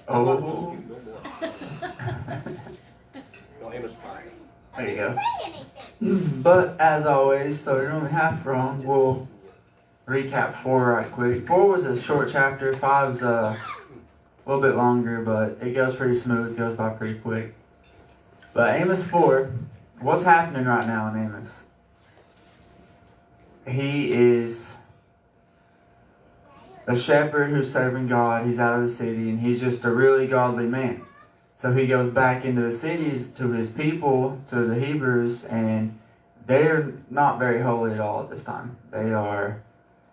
Oh. Amos 5. There you go. But as always, so you're only half wrong. We'll recap 4 right quick. 4 was a short chapter. 5's a little bit longer, but it goes pretty smooth. Goes by pretty quick. But Amos 4, what's happening right now in Amos? He is a shepherd who's serving God. He's out of the city, and he's just a really godly man. So he goes back into the cities to his people, to the Hebrews, and they're not very holy at all at this time. They are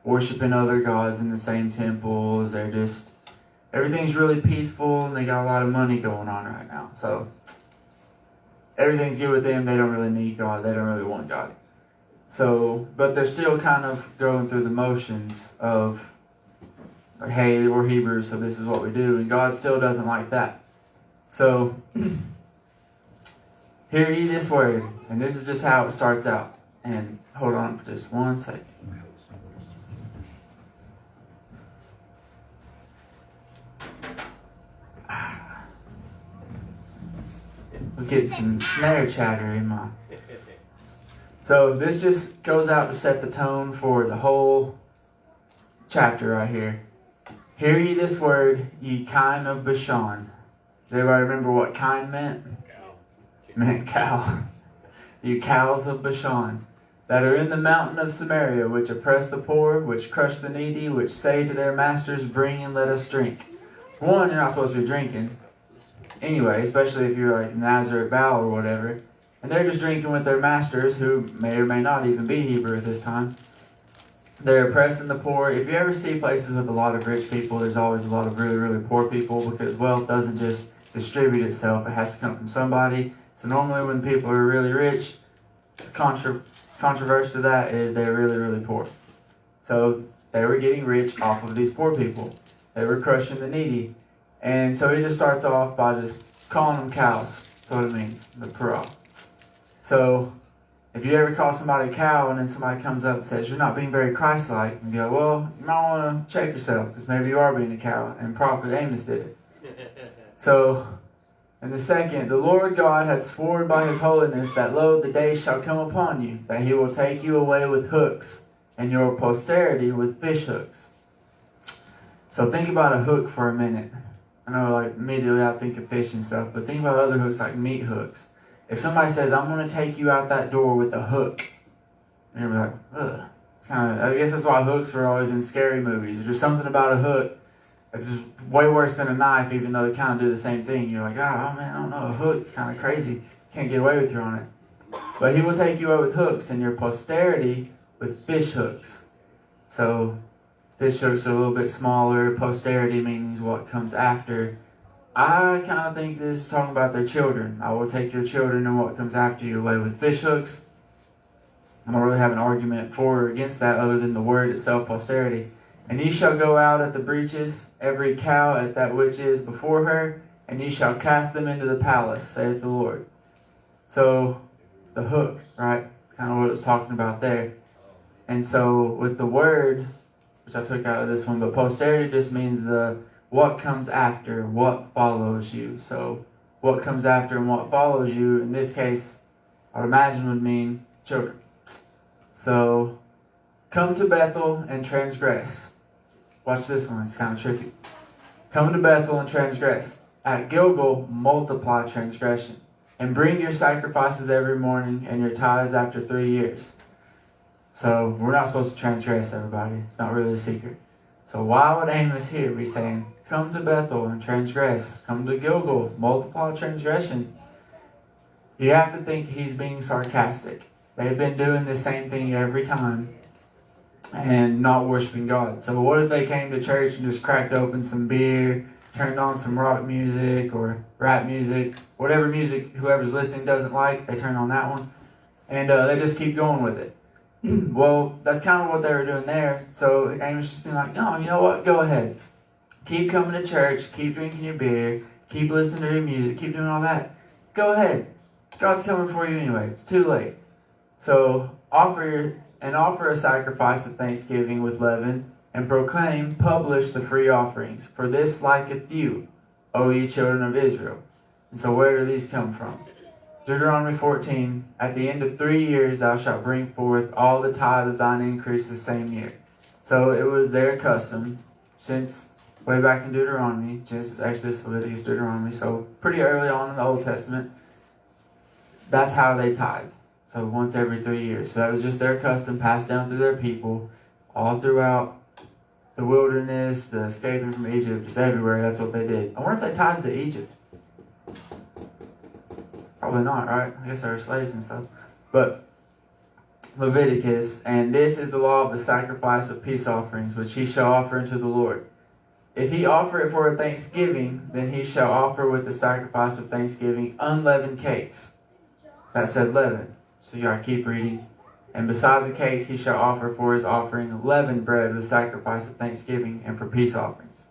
worshiping other gods in the same temples. They're just, everything's really peaceful, and they got a lot of money going on right now. So everything's good with them. They don't really need God. They don't really want God. So, but they're still kind of going through the motions of, hey, we're Hebrews, so this is what we do. And God still doesn't like that. So, hear ye this word. And this is just how it starts out. And hold on for just 1 second. Let's get some snare chatter in my... So this just goes out to set the tone for the whole chapter right here. Hear ye this word, ye kine of Bashan. Does everybody remember what kine meant? It meant cow. You cows of Bashan, that are in the mountain of Samaria, which oppress the poor, which crush the needy, which say to their masters, bring and let us drink. One, you're not supposed to be drinking. Anyway, especially if you're like Nazareth vow or whatever. And they're just drinking with their masters, who may or may not even be Hebrew at this time. They're oppressing the poor. If you ever see places with a lot of rich people, there's always a lot of really, really poor people, because wealth doesn't just distribute itself. It has to come from somebody. So normally when people are really rich, controversy to that is they're really, really poor. So they were getting rich off of these poor people. They were crushing the needy. And so he just starts off by just calling them cows. That's what it means, the para. So if you ever call somebody a cow and then somebody comes up and says, you're not being very Christ-like, and you go, well, you might want to check yourself, because maybe you are being a cow, and Prophet Amos did it. So, in the second, the Lord God had sworn by his holiness that, lo, the day shall come upon you, that he will take you away with hooks, and your posterity with fish hooks. So think about a hook for a minute. I know, like, immediately I think of fish and stuff, but think about other hooks like meat hooks. If somebody says, I'm going to take you out that door with a hook, and you're like, ugh. I guess that's why hooks were always in scary movies. There's just something about a hook that's just way worse than a knife, even though they kind of do the same thing. You're like, oh man, I don't know, a hook, it's kind of crazy. You can't get away with you on it. But he will take you away with hooks, and your posterity with fish hooks. So fish hooks are a little bit smaller. Posterity means what comes after. I kind of think this is talking about their children. I will take your children and what comes after you away with fish hooks. I don't really have an argument for or against that other than the word itself, posterity. And ye shall go out at the breaches, every cow at that which is before her, and ye shall cast them into the palace, saith the Lord. So, the hook, right? It's kind of what it's talking about there. And so, with the word, which I took out of this one, but posterity just means the what comes after, what follows you. So, what comes after and what follows you, in this case, I would imagine would mean children. So, come to Bethel and transgress. Watch this one, it's kind of tricky. Come to Bethel and transgress. At Gilgal, multiply transgression. And bring your sacrifices every morning and your tithes after 3 years. So, we're not supposed to transgress, everybody. It's not really a secret. So, why would Amos here be saying, come to Bethel and transgress? Come to Gilgal, multiply transgression. You have to think he's being sarcastic. They've been doing the same thing every time and not worshiping God. So what if they came to church and just cracked open some beer, turned on some rock music or rap music, whatever music whoever's listening doesn't like, they turn on that one, and they just keep going with it. Well, that's kind of what they were doing there. So Amos just being like, no, you know what? Go ahead. Keep coming to church. Keep drinking your beer. Keep listening to your music. Keep doing all that. Go ahead. God's coming for you anyway. It's too late. So offer a sacrifice of thanksgiving with leaven and proclaim, publish the free offerings. For this liketh you, O ye children of Israel. And so where do these come from? Deuteronomy 14, at the end of 3 years thou shalt bring forth all the tithe of thine increase the same year. So it was their custom since way back in Deuteronomy, Genesis, Exodus, Leviticus, Deuteronomy, so pretty early on in the Old Testament, that's how they tithe. So once every 3 years. So that was just their custom passed down through their people all throughout the wilderness, the escaping from Egypt, just everywhere. That's what they did. I wonder if they tithed to Egypt. Probably not, right? I guess they were slaves and stuff. But Leviticus, and this is the law of the sacrifice of peace offerings, which he shall offer unto the Lord. If he offer it for a thanksgiving, then he shall offer with the sacrifice of thanksgiving unleavened cakes. That said leaven. So you gotta keep reading. And beside the cakes he shall offer for his offering leavened bread with sacrifice of thanksgiving and for peace offerings.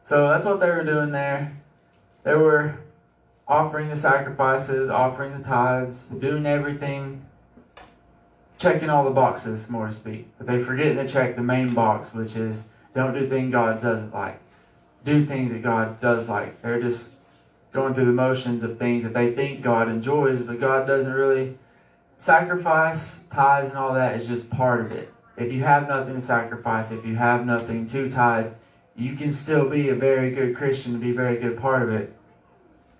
So that's what they were doing there. They were offering the sacrifices, offering the tithes, doing everything, checking all the boxes, more to speak. But they forget to check the main box, which is don't do things God doesn't like. Do things that God does like. They're just going through the motions of things that they think God enjoys, but God doesn't really. Sacrifice, tithes, and all that is just part of it. If you have nothing to sacrifice, if you have nothing to tithe, you can still be a very good Christian and be a very good part of it.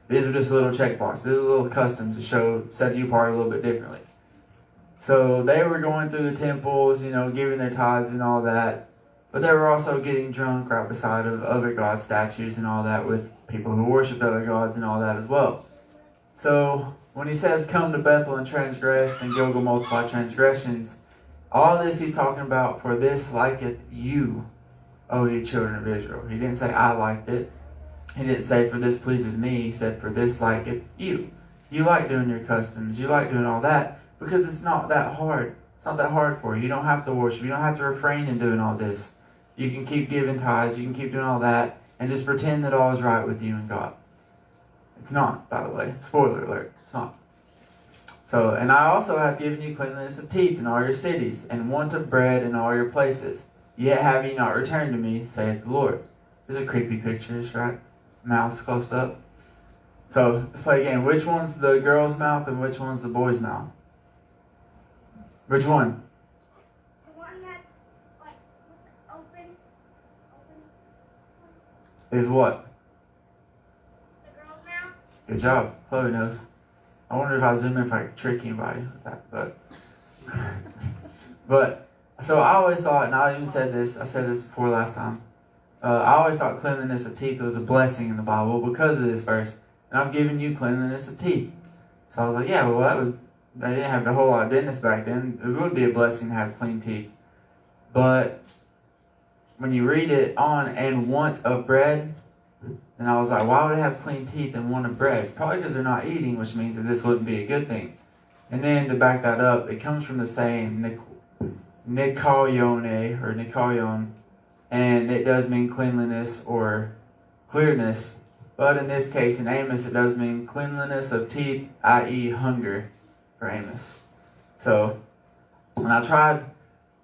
These are just little checkboxes. These are little customs to set you apart a little bit differently. So they were going through the temples, giving their tithes and all that. But they were also getting drunk right beside of other god statues and all that with people who worship other gods and all that as well. So when he says, come to Bethel and transgress, and Gilgal multiply transgressions, all this he's talking about, for this liketh you, O ye children of Israel. He didn't say, I liked it. He didn't say, for this pleases me. He said, for this liketh you. You like doing your customs. You like doing all that because it's not that hard. It's not that hard for you. You don't have to worship. You don't have to refrain in doing all this. You can keep giving tithes. You can keep doing all that and just pretend that all is right with you and God. It's not, by the way. Spoiler alert. It's not. So, and I also have given you cleanliness of teeth in all your cities, and want of bread in all your places. Yet have ye not returned to me, saith the Lord. These are creepy pictures, right? Mouths closed up. So, let's play again. Which one's the girl's mouth and which one's the boy's mouth? Which one? The one that's like open. Is what? The girl's mouth. Good job. Chloe knows. I wonder if I zoom in if I could trick anybody with that. But so I always thought, and I even said this, I said this before last time. I always thought cleanliness of teeth was a blessing in the Bible because of this verse. And I'm giving you cleanliness of teeth. So I was like, yeah, well, they didn't have a whole lot of dentists back then. It would be a blessing to have clean teeth. But when you read it on and want of bread, and I was like, why would they have clean teeth and want of bread? Probably because they're not eating, which means that this wouldn't be a good thing. And then to back that up, it comes from the saying nikalione or nikalion, and it does mean cleanliness or clearness. But in this case, in Amos, it does mean cleanliness of teeth, i.e. hunger for Amos. So, when I tried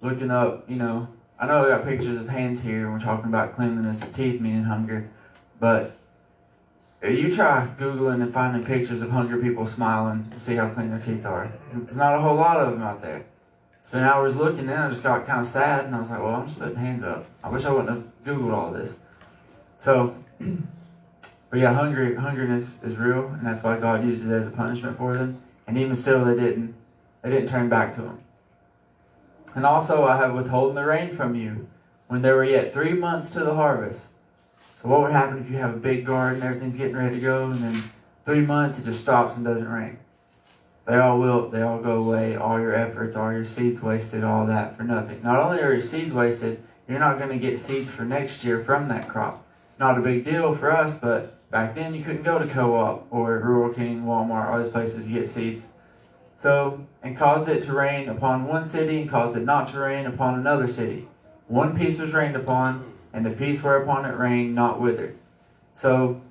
looking up, I know I got pictures of hands here and we're talking about cleanliness of teeth meaning hunger. But you try Googling and finding pictures of hungry people smiling to see how clean their teeth are. There's not a whole lot of them out there. Spent hours looking, then I just got kind of sad, and I was like, well, I'm just putting hands up. I wish I wouldn't have Googled all this. So, but yeah, hungriness is real, and that's why God used it as a punishment for them. And even still, they didn't turn back to Him. And also, I have withholden the rain from you when there were yet 3 months to the harvest. So what would happen if you have a big garden, everything's getting ready to go, and then 3 months it just stops and doesn't rain? They all wilt, they all go away, all your efforts, all your seeds wasted, all that for nothing. Not only are your seeds wasted, you're not going to get seeds for next year from that crop. Not a big deal for us, but back then you couldn't go to Co-op or Rural King, Walmart, all these places to get seeds. So, and caused it to rain upon one city and caused it not to rain upon another city. One piece was rained upon, and the piece whereupon it rained not withered. So,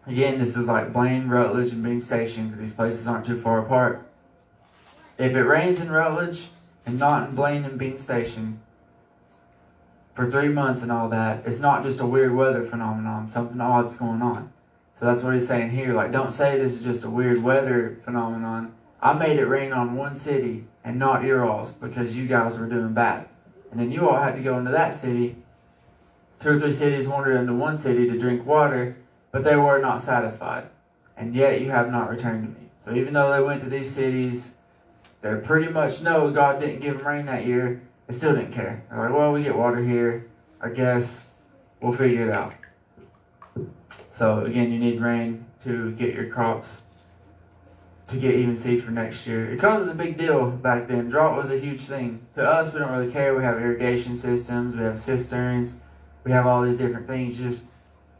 again, this is like Blaine, Rutledge, and Bean Station because these places aren't too far apart. If it rains in Rutledge and not in Blaine and Bean Station, for 3 months and all that, it's not just a weird weather phenomenon. Something odd's going on. So that's what he's saying here. Like, don't say this is just a weird weather phenomenon. I made it rain on one city and not your alls because you guys were doing bad. And then you all had to go into that city. 2 or 3 cities wandered into one city to drink water, but they were not satisfied. And yet you have not returned to me. So even though they went to these cities, they pretty much know God didn't give them rain that year. They still didn't care. They're like, well, we get water here. I guess we'll figure it out. So again, you need rain to get your crops, to get even seed for next year. It causes a big deal back then. Drought was a huge thing. To us, we don't really care. We have irrigation systems. We have cisterns. We have all these different things. You just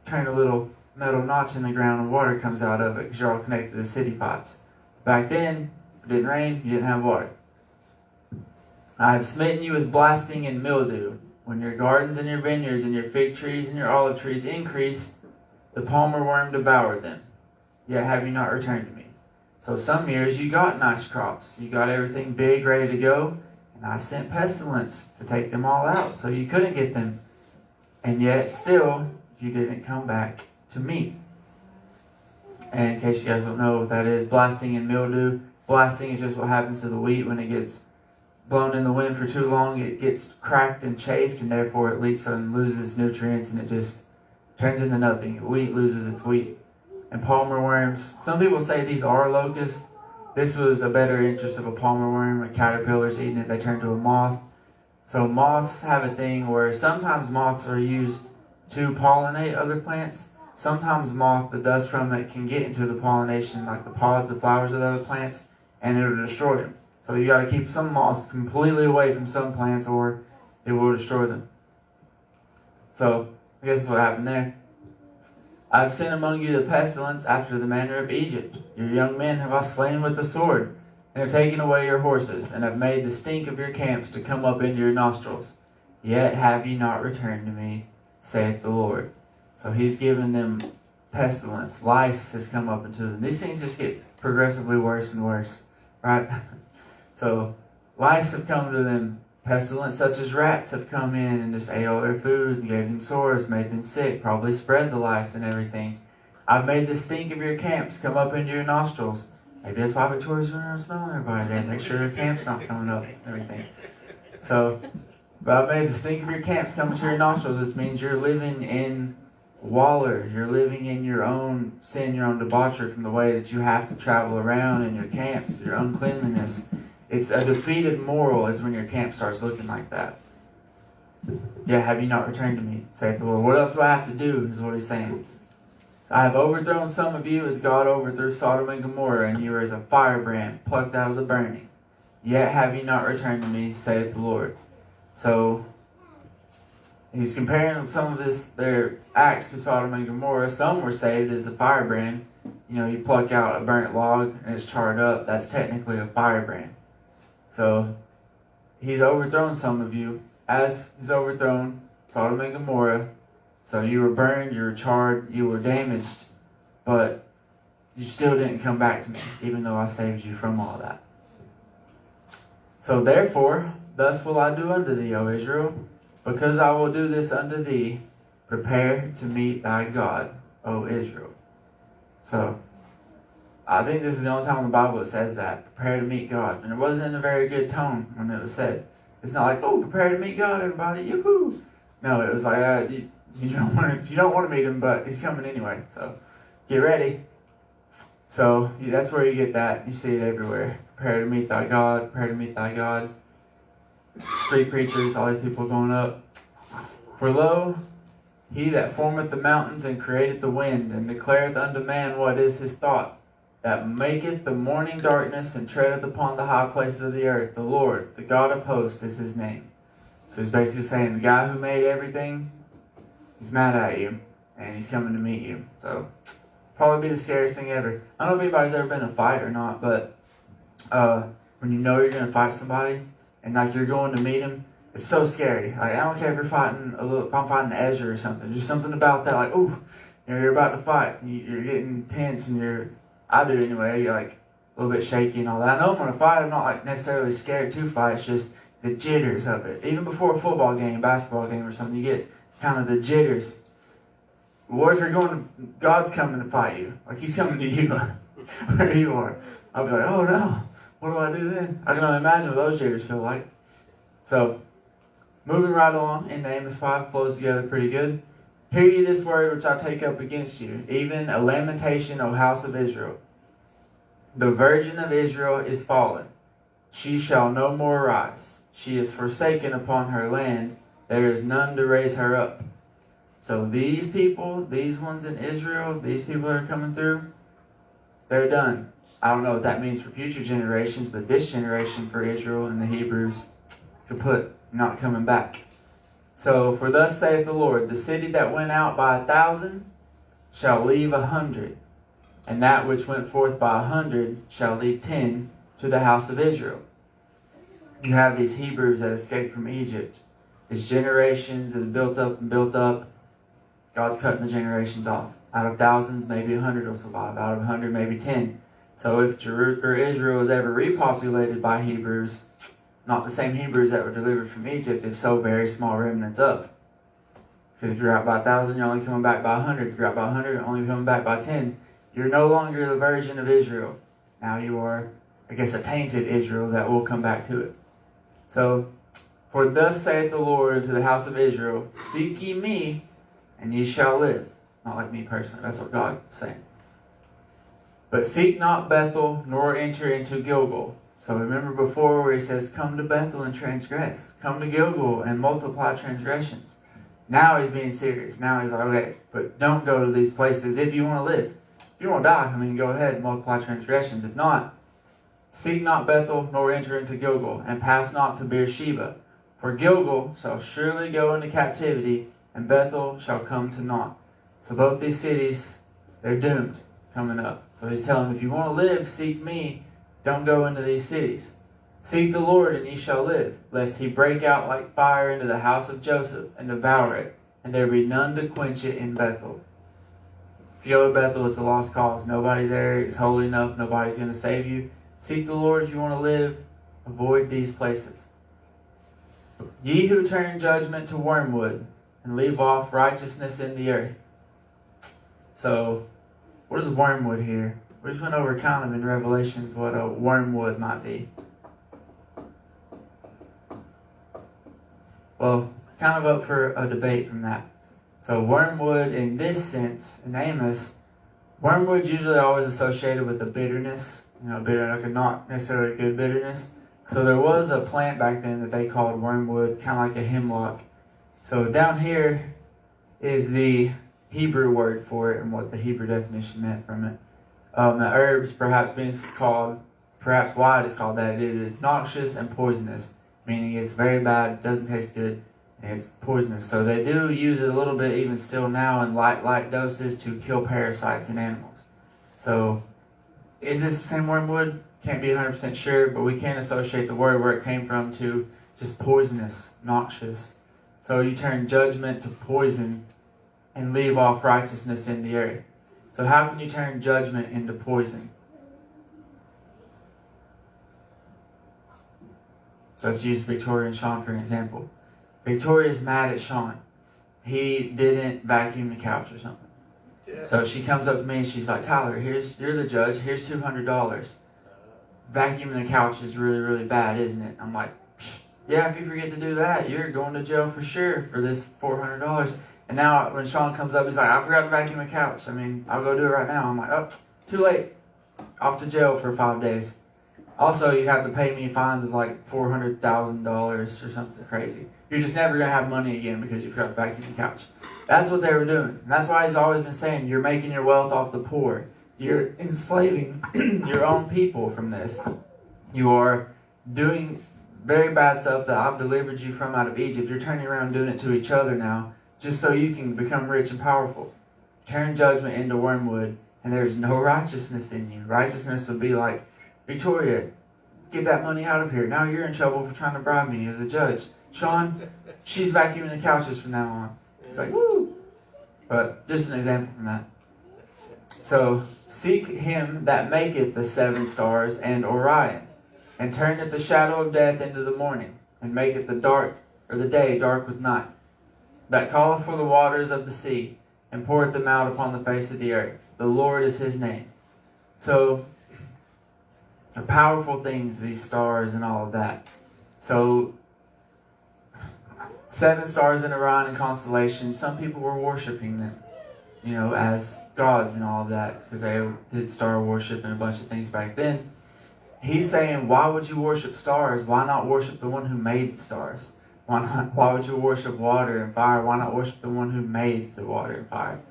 turn a little metal notch in the ground and water comes out of it because you're all connected to the city pipes. Back then, it didn't rain. You didn't have water. I have smitten you with blasting and mildew. When your gardens and your vineyards and your fig trees and your olive trees increased, the palmer worm devoured them. Yet have you not returned to me. So some years you got nice crops. You got everything big, ready to go. And I sent pestilence to take them all out. So you couldn't get them. And yet still, you didn't come back to me. And in case you guys don't know what that is, blasting and mildew. Blasting is just what happens to the wheat when it gets blown in the wind for too long. It gets cracked and chafed, and therefore it leaks and loses nutrients, and it just turns into nothing. Wheat loses its wheat. And palmer worms, some people say these are locusts. This was a better interest of a palmer worm. A caterpillar's eating it, they turn to a moth. So moths have a thing where sometimes moths are used to pollinate other plants. Sometimes the dust from it can get into the pollination, like the pods, the flowers of the other plants, and it'll destroy them. So you got to keep some moths completely away from some plants or it will destroy them. So I guess that's what happened there. I have sent among you the pestilence after the manner of Egypt. Your young men have I slain with the sword, and have taken away your horses, and have made the stink of your camps to come up into your nostrils. Yet have ye not returned to me, saith the Lord. So he's given them pestilence. Lice has come up into them. These things just get progressively worse and worse, right? So lice have come to them. Pestilence such as rats have come in and just ate all their food and gave them sores, made them sick, probably spread the lice and everything. I've made the stink of your camps come up into your nostrils. Maybe that's why Victoria's running around smelling everybody there. Make sure your camp's not coming up and everything. So, but I've made the stink of your camps come into your nostrils. This means you're living in waller. You're living in your own sin, your own debauchery from the way that you have to travel around in your camps, your uncleanliness. It's a defeated moral is when your camp starts looking like that. Yeah, have you not returned to me, saith the Lord. What else do I have to do, is what he's saying. So I have overthrown some of you as God overthrew Sodom and Gomorrah, and you are as a firebrand plucked out of the burning. Yet have you not returned to me, saith the Lord. So he's comparing some of their acts to Sodom and Gomorrah. Some were saved as the firebrand. You know, you pluck out a burnt log and it's charred up. That's technically a firebrand. So he's overthrown some of you as he's overthrown Sodom and Gomorrah. So you were burned, you were charred, you were damaged, but you still didn't come back to me, even though I saved you from all that. So therefore, thus will I do unto thee, O Israel, because I will do this unto thee, prepare to meet thy God, O Israel. So I think this is the only time in the Bible it says that, prepare to meet God. And it wasn't in a very good tone when it was said. It's not like, oh, prepare to meet God, everybody, yoo-hoo. No, it was like, you don't want to meet him, but he's coming anyway. So get ready. So that's where you get that. You see it everywhere. Prepare to meet thy God, prepare to meet thy God. Street preachers, all these people going up. For lo, he that formeth the mountains and createth the wind, and declareth unto man what is his thought, that maketh the morning darkness and treadeth upon the high places of the earth. The Lord, the God of hosts, is his name. So he's basically saying the guy who made everything, he's mad at you, and he's coming to meet you. So probably be the scariest thing ever. I don't know if anybody's ever been in a fight or not, but when you know you're going to fight somebody, and like you're going to meet him, it's so scary. Like, I don't care if you're fighting if I'm fighting Ezra or something. There's something about that, like, ooh, you're about to fight. You're getting tense, and I do anyway. You're like a little bit shaky and all that. I know I'm going to fight. I'm not like necessarily scared to fight. It's just the jitters of it. Even before a football game, basketball game or something, you get kind of the jitters. What if you're God's coming to fight you? Like He's coming to you where you are. I'll be like, oh no, what do I do then? I can only imagine what those jitters feel like. So, moving right along into Amos 5, flows together pretty good. Hear ye this word which I take up against you, even a lamentation, O house of Israel. The virgin of Israel is fallen. She shall no more rise. She is forsaken upon her land. There is none to raise her up. So these people, these ones in Israel, these people that are coming through, they're done. I don't know what that means for future generations, but this generation for Israel and the Hebrews, kaput, not coming back. So, for thus saith the Lord, the city that went out by 1,000 shall leave 100, and that which went forth by 100 shall leave 10 to the house of Israel. You have these Hebrews that escaped from Egypt. These generations that have built up and built up. God's cutting the generations off. Out of thousands, maybe 100 will survive. Out of 100, maybe 10. So if Israel is ever repopulated by Hebrews, it's not the same Hebrews that were delivered from Egypt, if so, very small remnants of. Because if you're out by 1,000, you're only coming back by 100. If you're out by 100, you're only coming back by 10. You're no longer the virgin of Israel. Now you are, I guess, a tainted Israel that will come back to it. So, for thus saith the Lord to the house of Israel, seek ye me, and ye shall live. Not like me personally, that's what God is saying. But seek not Bethel, nor enter into Gilgal. So remember before where he says, come to Bethel and transgress. Come to Gilgal and multiply transgressions. Now he's being serious. Now he's like, okay, but don't go to these places if you want to live. If you want to die, go ahead and multiply transgressions. If not, seek not Bethel, nor enter into Gilgal, and pass not to Beersheba. For Gilgal shall surely go into captivity, and Bethel shall come to naught. So both these cities, they're doomed coming up. So he's telling them, if you want to live, seek me. Don't go into these cities. Seek the Lord, and ye shall live, lest he break out like fire into the house of Joseph, and devour it, and there be none to quench it in Bethel. If you go to Bethel, it's a lost cause. Nobody's there. It's holy enough. Nobody's going to save you. Seek the Lord if you want to live. Avoid these places. Ye who turn judgment to wormwood, and leave off righteousness in the earth. So, what is wormwood here? We just went over kind of in Revelations what a wormwood might be. Well, kind of up for a debate from that. So wormwood in this sense, in Amos, wormwood's usually always associated with a bitterness. Bitter, like not necessarily a good bitterness. So there was a plant back then that they called wormwood, kind of like a hemlock. So down here is the Hebrew word for it and what the Hebrew definition meant from it. The herbs perhaps why it is called that, it is noxious and poisonous, meaning it's very bad, doesn't taste good, and it's poisonous. So they do use it a little bit even still now in light doses to kill parasites in animals. So is this the same wormwood? Can't be 100% sure, but we can associate the word where it came from to just poisonous, noxious. So you turn judgment to poison and leave off righteousness in the earth. So how can you turn judgment into poison? So let's use Victoria and Sean for an example. Victoria's mad at Sean. He didn't vacuum the couch or something. Yeah. So she comes up to me and she's like, Tyler, you're the judge, here's $200. Vacuuming the couch is really, really bad, isn't it? I'm like, yeah, if you forget to do that, you're going to jail for sure for this $400. And now when Sean comes up, he's like, I forgot to vacuum the couch. I'll go do it right now. I'm like, oh, too late. Off to jail for 5 days. Also, you have to pay me fines of like $400,000 or something crazy. You're just never going to have money again because you forgot to vacuum the couch. That's what they were doing. And that's why he's always been saying, you're making your wealth off the poor. You're enslaving your own people from this. You are doing very bad stuff that I've delivered you from out of Egypt. You're turning around doing it to each other now, just so you can become rich and powerful. Turn judgment into wormwood, and there's no righteousness in you. Righteousness would be like, Victoria, get that money out of here. Now you're in trouble for trying to bribe me as a judge. Sean, she's vacuuming the couches from now on. Like, woo! But just an example from that. So, seek him that maketh the 7 stars and Orion, and turneth the shadow of death into the morning. and maketh the day dark with night, that calleth for the waters of the sea, and poureth them out upon the face of the earth. The Lord is his name. So, they're powerful things, these stars and all of that. So, 7 stars in Orion and constellations, some people were worshiping them, as gods and all of that, because they did star worship and a bunch of things back then. He's saying, why would you worship stars? Why not worship the one who made the stars? Why would you worship water and fire? Why not worship the one who made the water and fire?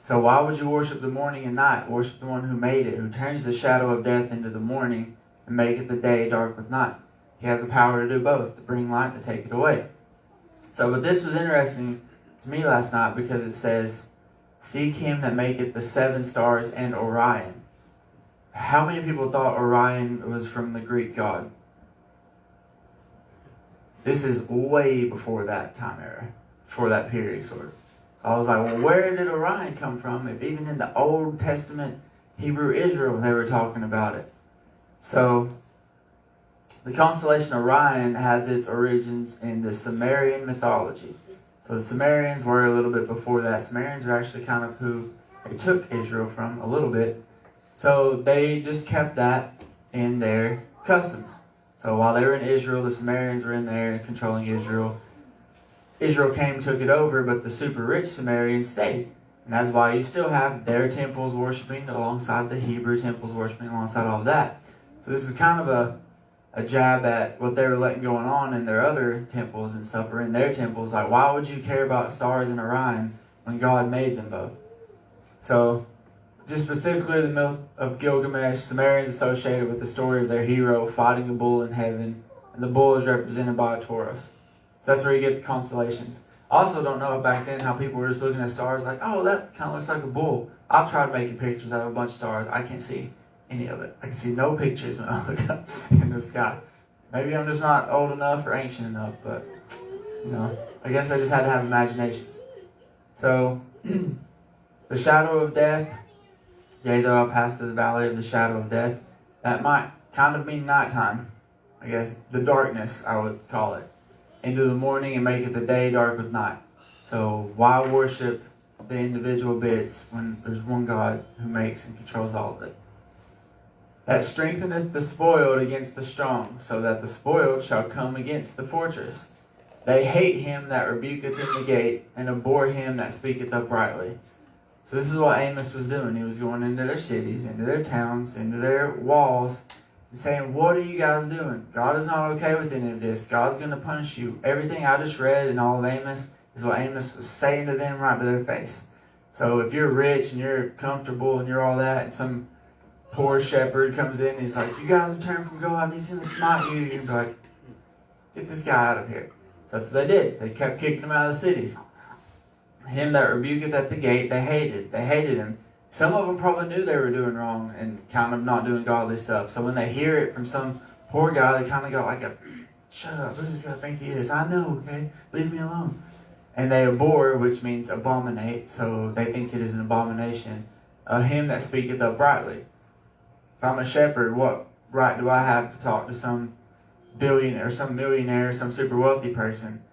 So why would you worship the morning and night? Worship the one who made it, who turns the shadow of death into the morning and maketh the day dark with night. He has the power to do both, to bring light, to take it away. So, but this was interesting to me last night because it says, seek him that maketh the 7 stars and Orion. How many people thought Orion was from the Greek god? This is way before that time era, before that period, sort of. So I was like, well, where did Orion come from? If even in the Old Testament Hebrew Israel, they were talking about it. So, the constellation Orion has its origins in the Sumerian mythology. So the Sumerians were a little bit before that. Sumerians are actually kind of who they took Israel from a little bit. So they just kept that in their customs. So while they were in Israel, the Sumerians were in there controlling Israel. Israel came and took it over, but the super rich Sumerians stayed. And that's why you still have their temples worshiping alongside the Hebrew temples worshiping alongside all of that. So this is kind of a jab at what they were letting going on in their other temples and stuff, or in their temples. Like, why would you care about stars and Orion when God made them both? So, just specifically the myth of Gilgamesh, Sumerians associated with the story of their hero fighting a bull in heaven, and the bull is represented by a Taurus. So that's where you get the constellations. I also don't know back then how people were just looking at stars like, oh, that kind of looks like a bull. I've tried making pictures out of a bunch of stars. I can't see any of it. I can see no pictures when I look up in the sky. Maybe I'm just not old enough or ancient enough, but, I guess I just had to have imaginations. So, the shadow of death, yea, though I pass through the valley of the shadow of death, that might kind of mean nighttime. I guess the darkness, I would call it. Into the morning and make it the day dark with night. So, why worship the individual bits when there's one God who makes and controls all of it? That strengtheneth the spoiled against the strong, so that the spoiled shall come against the fortress. They hate him that rebuketh in the gate, and abhor him that speaketh uprightly. So this is what Amos was doing. He was going into their cities, into their towns, into their walls, and saying, what are you guys doing? God is not okay with any of this. God's going to punish you. Everything I just read in all of Amos is what Amos was saying to them right to their face. So if you're rich and you're comfortable and you're all that, and some poor shepherd comes in and he's like, you guys have turned from God and he's going to smite you. You'd be like, get this guy out of here. So that's what they did. They kept kicking him out of the cities. Him that rebuketh at the gate, they hated. They hated him. Some of them probably knew they were doing wrong and kind of not doing godly stuff. So when they hear it from some poor guy, they kind of go like shut up, who's this guy think he is? I know, okay? Leave me alone. And they abhor, which means abominate. So they think it is an abomination. Him that speaketh uprightly. If I'm a shepherd, what right do I have to talk to some billionaire, some millionaire, some super wealthy person?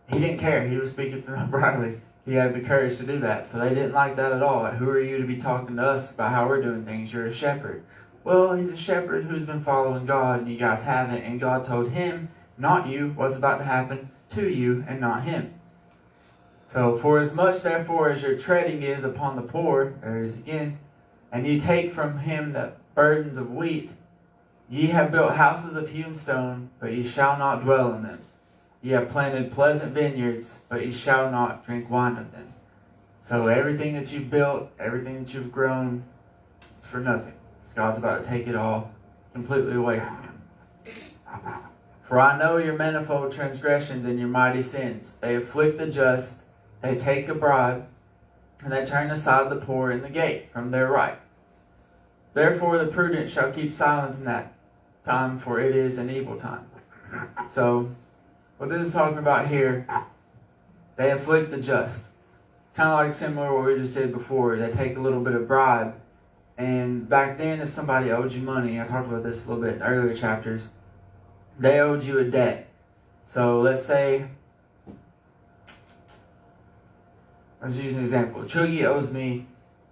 He didn't care. He was speaking to them uprightly. He had the courage to do that. So they didn't like that at all. Like, who are you to be talking to us about how we're doing things? You're a shepherd. Well, he's a shepherd who's been following God, and you guys haven't. And God told him, not you, what's about to happen to you and not him. So, for as much therefore as your treading is upon the poor, there it is again, and you take from him the burdens of wheat, ye have built houses of hewn stone, but ye shall not dwell in them. Ye have planted pleasant vineyards, but ye shall not drink wine of them. So everything that you've built, everything that you've grown, it's for nothing. Because God's about to take it all completely away from you. For I know your manifold transgressions and your mighty sins. They afflict the just, they take a bribe, and they turn aside the poor in the gate from their right. Therefore the prudent shall keep silence in that time, for it is an evil time. So, what this is talking about here, they afflict the just. Kind of like similar to what we just said before. They take a little bit of bribe. And back then, if somebody owed you money, I talked about this a little bit in earlier chapters, they owed you a debt. So let's say, let's use an example. Chugi owes me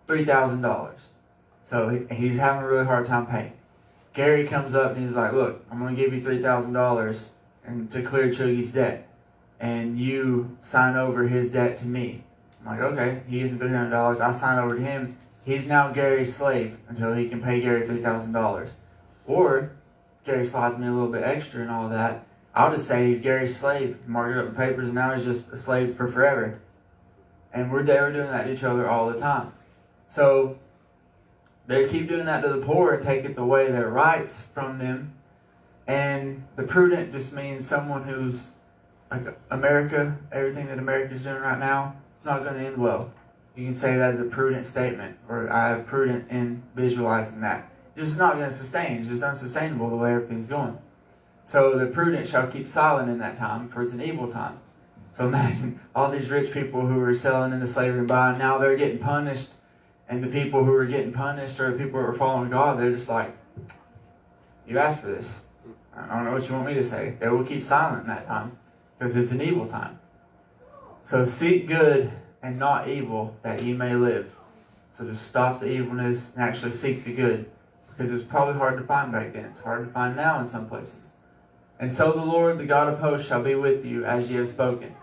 $3,000. So he's having a really hard time paying. Gary comes up and he's like, look, I'm going to give you $3,000 and to clear Chugi's debt. And you sign over his debt to me. I'm like, okay. He gives me $300. I sign over to him. He's now Gary's slave until he can pay Gary $3,000. Or Gary slides me a little bit extra and all that. I'll just say he's Gary's slave, mark it up in papers, and now he's just a slave for forever. And they were doing that to each other all the time. So they keep doing that to the poor and take it away their rights from them. And the prudent just means someone who's like America, everything that America's doing right now, not going to end well. You can say that as a prudent statement, or I am prudent in visualizing that. It's just not going to sustain. It's just unsustainable the way everything's going. So the prudent shall keep silent in that time, for it's an evil time. So imagine all these rich people who are selling into slavery and buying, now they're getting punished. And the people who are getting punished are the people who are following God. They're just like, you asked for this. I don't know what you want me to say. They will keep silent in that time, because it's an evil time. So seek good and not evil, that ye may live. So just stop the evilness and actually seek the good, because it's probably hard to find back then. It's hard to find now in some places. And so the Lord, the God of hosts, shall be with you as ye have spoken.